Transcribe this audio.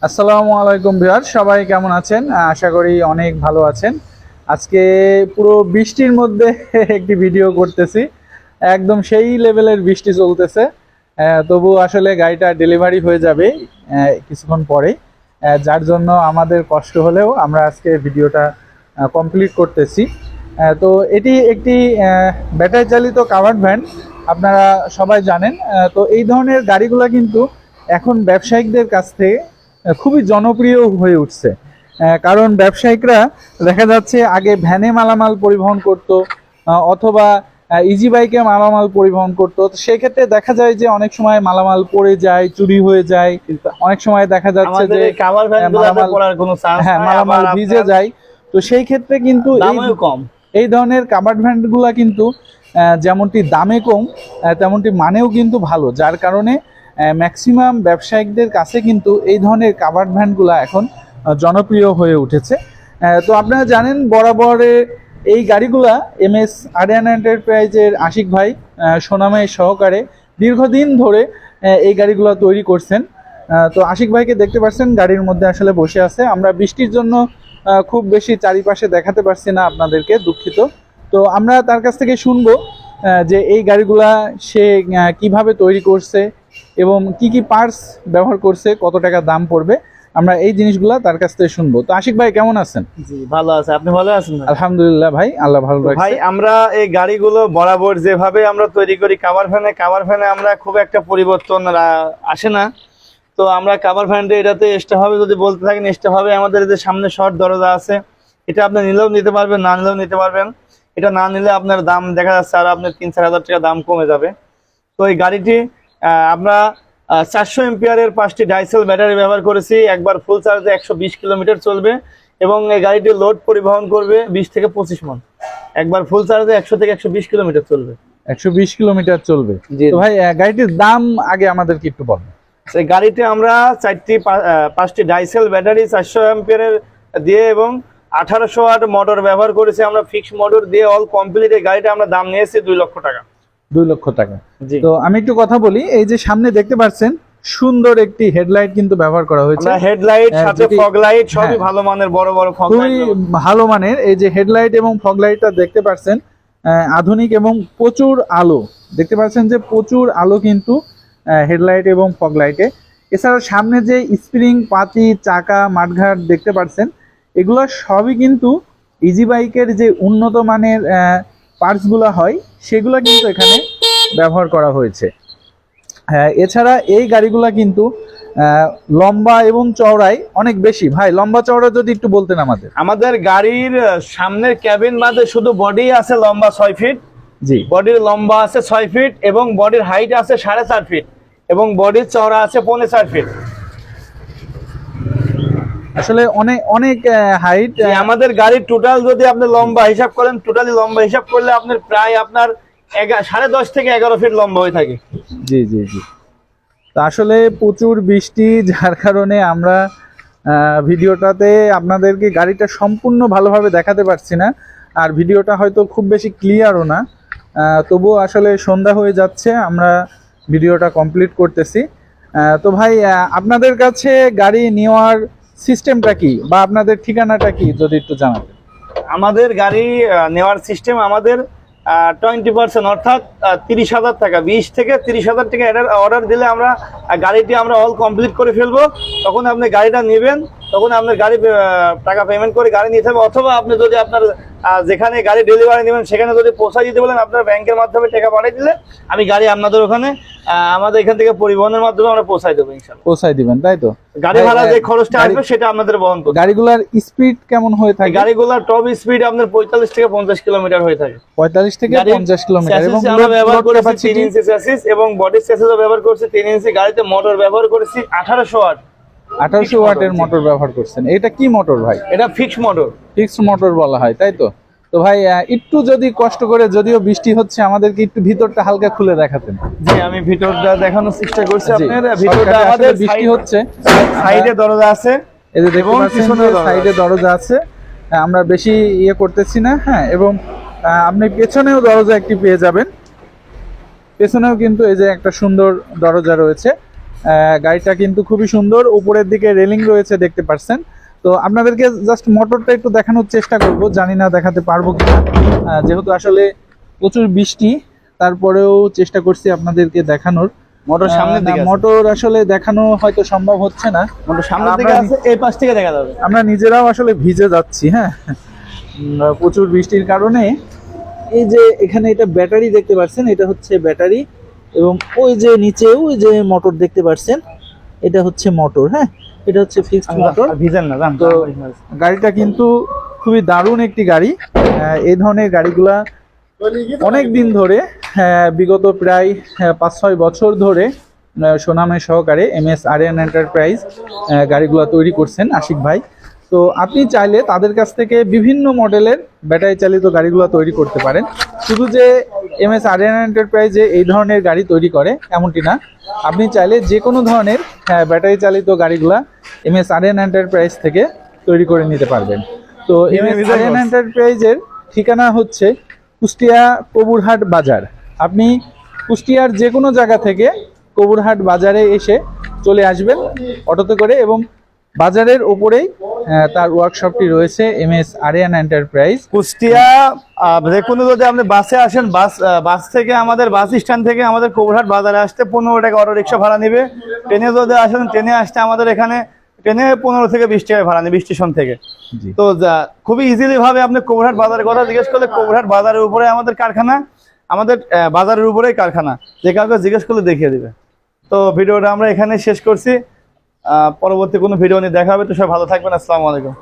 আসসালামু আলাইকুম ভিউয়ার, সবাই কেমন আছেন? আশা করি অনেক ভালো আছেন। আজকে পুরো বৃষ্টির মধ্যে একটি ভিডিও করতেছি। একদম সেই লেভেলের বৃষ্টি চলতেছে। তবু আসলে গাড়িটা ডেলিভারি হয়ে যাবে কিছুক্ষণ পরে, যার জন্য আমাদের কষ্ট হলেও আমরা আজকে ভিডিওটা কমপ্লিট করতেছি। তো এটি একটি ব্যাটারি চালিত কাভার্ড ভ্যান, আপনারা সবাই জানেন। তো এই ধরনের গাড়িগুলো কিন্তু এখন ব্যবসায়িকদের কাছ থেকে খুবই জনপ্রিয় হয়ে উঠছে। কারণ ব্যবসায়িকরা দেখা যাচ্ছে আগে ভ্যানে মালামাল পরিবহন করত, অথবা ইজি বাইকে মালামাল পরিবহন করতো। তো সেই ক্ষেত্রে দেখা যায় যে অনেক সময় মালামাল পড়ে যায়, চুরি হয়ে যায়। অনেক সময় দেখা যাচ্ছে যে মালামাল ভিজে যায়। তো সেই ক্ষেত্রে কিন্তু এই ধরনের কাভার্ড ভ্যানগুলা কিন্তু যেমনটি দামে কম, তেমনটি মানেও কিন্তু ভালো, যার কারণে ম্যাক্সিমাম ব্যবসায়িকদের কাছে কিন্তু এই ধরনের কাভার্ড ভ্যানগুলো এখন জনপ্রিয় হয়ে উঠেছে। তো আপনারা জানেন বরাবরে এই গাড়িগুলা এমএস আরিয়ানা এন্টারপ্রাইজের আশিক ভাই সুনামের সহকারে দীর্ঘদিন ধরে এই গাড়িগুলো তৈরি করছেন। তো আশিক ভাইকে দেখতে পাচ্ছেন গাড়ির মধ্যে আসলে বসে আছে। আমরা বৃষ্টির জন্য খুব বেশি চারিপাশে দেখাতে পারছি না আপনাদেরকে, দুঃখিত। তো আমরা তার কাছ থেকে শুনবো যে এই গাড়িগুলা সে কিভাবে তৈরি করছে এবং কি কি পার্টস ব্যবহার করছে, কত টাকা দাম পড়বে, আমরা এই জিনিসগুলা তার কাছ থেকে শুনবো। তো আশিক ভাই কেমন আছেন? জি ভালো আছে, আপনি ভালো আছেন? আলহামদুলিল্লাহ ভাই, আল্লাহ ভালো রাখছে। ভাই আমরা এই গাড়িগুলো বরাবর যেভাবে আমরা তৈরি করি কাভার ভ্যানে আমরা খুব একটা পরিবর্তন আসে না। তো আমরা কাভার ভ্যানটা এটাতে এক্সট্রা ভাবে যদি বলতে থাকেন, এক্সট্রা ভাবে আমাদের যে সামনে শর্ট দরজা আছে, এটা আপনি নিলেও নিতে পারবেন, না নিলেও নিতে পারবেন। এটা না নিলে আপনার দাম দেখা যাচ্ছে আর আপনার 3-4 হাজার টাকা দাম কমে যাবে। তো এই গাড়িটি আমরা 400 এম্পিয়ারের 5টি ডাইসেল ব্যাটারি ব্যবহার করেছি। একবার ফুল চার্জে 120 কিলোমিটার চলবে এবং এই গাড়িটি লোড পরিবহন করবে 20 থেকে 25 মণ। একবার ফুল চার্জে 100 থেকে 120 কিলোমিটার চলবে। 120 কিলোমিটার চলবে। তো ভাই গাড়িটির দাম আগে আমাদেরকে একটু বলুন। এই গাড়িতে আমরা 5টি ডাইসেল ব্যাটারি 400 এম্পিয়ারের দিয়ে এবং 1800 ওয়াট মোটর ব্যবহার করেছি। আমরা ফিক্স মোটর দিয়ে অল কমপ্লিট এই গাড়িটা আমরা দাম নিয়েছি 2 লক্ষ টাকা। 2 লক্ষ টাকা। তো আমি একটু কথা বলি, এই যে সামনে দেখতে পাচ্ছেন সুন্দর একটি হেডলাইট কিন্তু ব্যবহার করা হয়েছে। হেডলাইট সাথে ফগ লাইট সবই ভালো মানের, বড় বড় ফগ লাইট, খুবই ভালো মানের। এই যে হেডলাইট এবং ফগ লাইটটা দেখতে পাচ্ছেন আধুনিক এবং প্রচুর আলো দেখতে পাচ্ছেন, যে প্রচুর আলো কিন্তু হেডলাইট এবং ফগ লাইটে। এছাড়া সামনে যে স্প্রিং পাতি চাকা মাঠঘাট দেখতে পাচ্ছেন, এগুলো সবই কিন্তু ইজি বাইকের যে উন্নত মানের পার্টসগুলো হয় সেগুলো কিন্তু এখানে ব্যবহার করা হয়েছে। এছাড়া এই গাড়িগুলা কিন্তু লম্বা এবং চওড়ায় অনেক বেশি। ভাই লম্বা চওড়া যদি একটু বলতেন আমাদের গাড়ির সামনের ক্যাবিন বাদে শুধু বডি আছে লম্বা 6 ফিট। জি, বডির লম্বা আছে 6 ফিট এবং বডির হাইট আছে 4.5 ফিট এবং বডির চওড়া আছে 4.5 ফিট। আসলে অনেক অনেক হাইট। আমাদের গাড়ির টোটাল যদি আপনি লম্বা হিসাব করেন, টোটালি লম্বা হিসাব করলে আপনার প্রায় আপনার 10.5 থেকে 11 ফিট লম্বা হয়ে থাকে। জি জি জি। তো আসলে প্রচুর বৃষ্টি, যার কারণে আমরা ভিডিওটাতে আপনাদেরকে গাড়িটা সম্পূর্ণ ভালোভাবে দেখাতে পারছি না, আর ভিডিওটা হয়তো খুব বেশি ক্লিয়ারও না। তবুও আসলে সন্ধ্যা হয়ে যাচ্ছে, আমরা ভিডিওটা কমপ্লিট করতেছি। তো ভাই আপনাদের কাছে গাড়ি নেওয়ার সিস্টেমটা কি, বা আপনাদের ঠিকানাটা কি যদি একটু জানাতেন। আমাদের গাড়ি নেওয়ার সিস্টেম আমাদের 20% অর্থাৎ 30,000 টাকা, 20 থেকে 30,000 টাকা অর্ডার দিলে আমরা গাড়িটি আমরা অল কমপ্লিট করে ফেলবো। তখন আপনি গাড়িটা নেবেন, তখন আপনার গাড়ি টাকা পেমেন্ট করে গাড়ি নিতে হবে। অথবা আপনি যদি আপনার যেখানে গাড়ি ডেলিভারি নেবেন সেখানে যদি পৌঁছায় দিতে বলেন, আপনার ব্যাংকের মাধ্যমে টাকা পাঠিয়ে দিলে আমি গাড়ি আপনাদের ওখানে আমাদের এখান থেকে পরিবহনের মাধ্যমে আমরা পৌঁছাই দেবো ইনশাআল্লাহ। পৌঁছাই দিবেন, তাই তো? গাড়ি ভাড়া যে খরচটা আসবে সেটা আমাদের বহন করবে। গাড়িগুলোর স্পিড কেমন হয়ে থাকে? গাড়িগুলোর টপ স্পিড আপনার 45 থেকে 50 কিলোমিটার হয়ে থাকে। 45 থেকে 50 কিলোমিটার। এবং আমরা ব্যবহার করেছি 3 ইঞ্চি চ্যাসিস এবং বডি চ্যাসিসও ব্যবহার করেছি 3 ইঞ্চি। গাড়িতে মোটর ব্যবহার করেছি 1800 ওয়াট। 1800 ওয়াটের মোটর ব্যবহার করছেন। এটা কি মোটর ভাই? এটা ফিক্সড মোটর। ফিক্সড মোটর বলা হয়, তাই তো? তো ভাই একটু যদি কষ্ট করে, যদিও বৃষ্টি হচ্ছে, আমাদেরকে একটু ভিতরটা হালকা খুলে দেখাতেন। জি আমি ভিতরটা দেখানোর চেষ্টা করছি। আপনার ভিতরটা আমাদের বৃষ্টি হচ্ছে, সাইডে দরজা আছে, এই যে দেখতে পাচ্ছেন সাইডে দরজা আছে। আমরা বেশি করতেছি না। হ্যাঁ, এবং আপনি পেছনেও দরজা একটি পেয়ে যাবেন। পেছনেও কিন্তু এই যে একটা সুন্দর দরজা রয়েছে। গাড়িটা কিন্তু খুবই সুন্দর, উপরের দিকে রেলিং রয়েছে দেখতে পাচ্ছেন। তো আপনাদেরকে জাস্ট মোটরটা একটু দেখানোর চেষ্টা করব, জানি না দেখাতে পারবো কিনা, যেহেতু আসলে প্রচুর বৃষ্টি, তারপরেও চেষ্টা করছি আপনাদেরকে দেখানোর। মোটর সামনের দিকে আছে। মোটর আসলে দেখানো হয়তো সম্ভব হচ্ছে না, মোটর সামনের দিকে আছে, এই পাশ থেকে দেখা যাবে। আমরা নিজেরাও আসলে ভিজে যাচ্ছি। হ্যাঁ, প্রচুর বৃষ্টির কারণে। এই যে এখানে এটা ব্যাটারি দেখতে পাচ্ছেন, এটা হচ্ছে ব্যাটারি, এবং ওই যে নিচে ওই যে মোটর দেখতে পাচ্ছেন, এটা হচ্ছে মোটর। হ্যাঁ, এটা হচ্ছে ফিক্সড মোটর। ভিজেন না জান। তো গাড়িটা কিন্তু খুবই দারুণ একটি গাড়ি। এই ধরনের গাড়িগুলা অনেক দিন ধরে, বিগত প্রায় 5-6 বছর ধরে সুনামের সহকারে MS আরিয়ান এন্টারপ্রাইজ গাড়িগুলো তৈরি করছেন আশিক ভাই। তো আপনি চাইলে তাদের কাছ থেকে বিভিন্ন মডেলের ব্যাটারি চালিত গাড়িগুলো তৈরি করতে পারেন। শুধু যে MS আরিয়ান এন্টারপ্রাইজে এই ধরনের গাড়ি তৈরি করে এমনটি না, আপনি চাইলে যে কোনো ধরনের ব্যাটারি চালিত গাড়িগুলা MS আরিয়ান এন্টারপ্রাইজ থেকে তৈরি করে নিতে পারবেন। তো MS আরিয়ান এন্টারপ্রাইজের ঠিকানা হচ্ছে কুষ্টিয়া কবুরহাট বাজার। আপনি কুষ্টিয়ার যে কোনো জায়গা থেকে কবুরহাট বাজারে এসে চলে আসবেন অটোতে করে, এবং বাজারের ওপরেই তার ওয়ার্কশপটি রয়েছে MS আরিয়ান এন্টারপ্রাইজ। কুষ্টিয়া যে কোনো যদি আপনি বাসে আসেন, বাস থেকে আমাদের বাস স্ট্যান্ড থেকে আমাদের কবুরহাট বাজারে আসতে 15 টাকা অটো রিক্সা ভাড়া নিবে। ট্রেনে যদি আসেন, ট্রেনে আসতে আমাদের এখানে ট্রেনে 15 থেকে 20 টাকা ভাড়া নেবে স্টেশন থেকে। তো খুবই ইজিলি ভাবে আপনি কবুরহাট বাজারের কথা জিজ্ঞেস করলে, কবুরহাট বাজারের উপরে আমাদের কারখানা, আমাদের বাজারের উপরেই কারখানা, যে কাউকে জিজ্ঞেস করলে দেখিয়ে দিবে। তো ভিডিওটা আমরা এখানে শেষ করছি, পরবর্তী কোনো ভিডিও নিয়ে দেখা হবে। তো সবাই ভালো থাকবেন, আসসালামু আলাইকুম।